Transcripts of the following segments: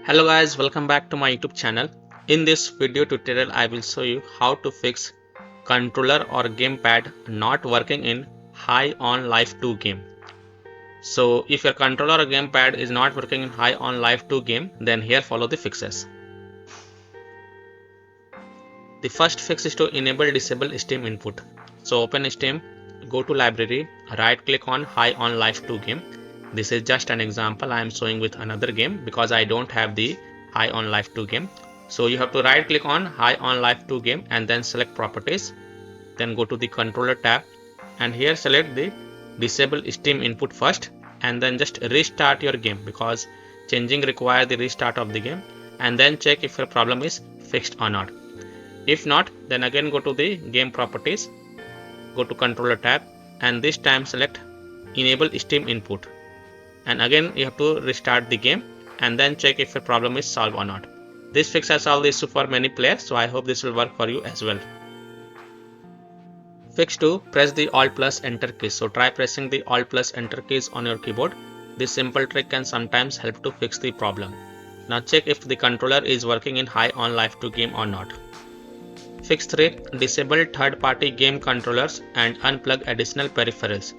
Hello guys, welcome back to my YouTube channel. In this video tutorial I will show you how to fix controller or gamepad not working in High on Life 2 game. So if your controller or gamepad is not working in High on Life 2 game, then here follow the fixes. The first fix is to enable disable Steam input. So open Steam, go to library, right click on High on Life 2 game. This is just an example I am showing with another game because I don't have the High on Life 2 game. So you have to right click on High on Life 2 game and then select properties. Then go to the controller tab and here select the disable Steam input first and then just restart your game because changing requires the restart of the game, and then check if your problem is fixed or not. If not, then again go to the game properties, go to controller tab and this time select enable Steam input. And again you have to restart the game and then check if your problem is solved or not. This fix has solved the issue for many players, so I hope this will work for you as well. Fix 2, press the Alt plus Enter keys. So try pressing the Alt plus Enter keys on your keyboard. This simple trick can sometimes help to fix the problem. Now check if the controller is working in High on Life 2 game or not. Fix 3, disable third-party game controllers and unplug additional peripherals.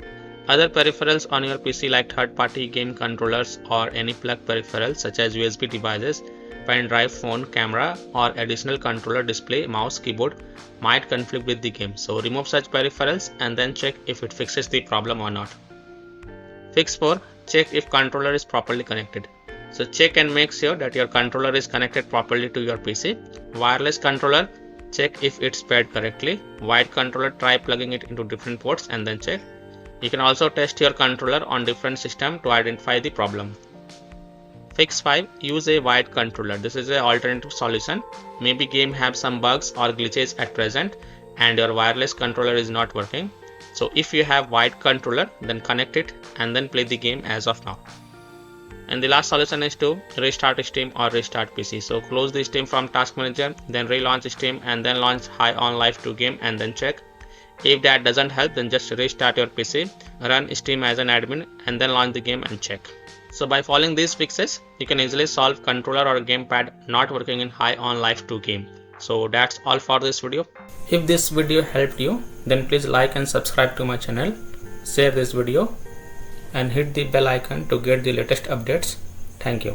Other peripherals on your PC like third-party game controllers or any plug peripherals such as USB devices, pen drive, phone, camera or additional controller, display, mouse, keyboard might conflict with the game. So remove such peripherals and then check if it fixes the problem or not. Fix 4, check if controller is properly connected. So check and make sure that your controller is connected properly to your PC. Wireless controller, check if it's paired correctly. Wired controller, try plugging it into different ports and then check. You can also test your controller on different systems to identify the problem. Fix 5, use a wired controller. This is an alternative solution. Maybe game have some bugs or glitches at present and your wireless controller is not working. So if you have wired controller, then connect it and then play the game as of now. And the last solution is to restart Steam or restart PC. So close the Steam from Task Manager, then relaunch Steam and then launch High on Life 2 game and then check. If that doesn't help, then just restart your PC, run Steam as an admin and then launch the game and check. So by following these fixes, you can easily solve controller or gamepad not working in High on Life 2 game. So that's all for this video. If this video helped you, then please like and subscribe to my channel, share this video and hit the bell icon to get the latest updates. Thank you.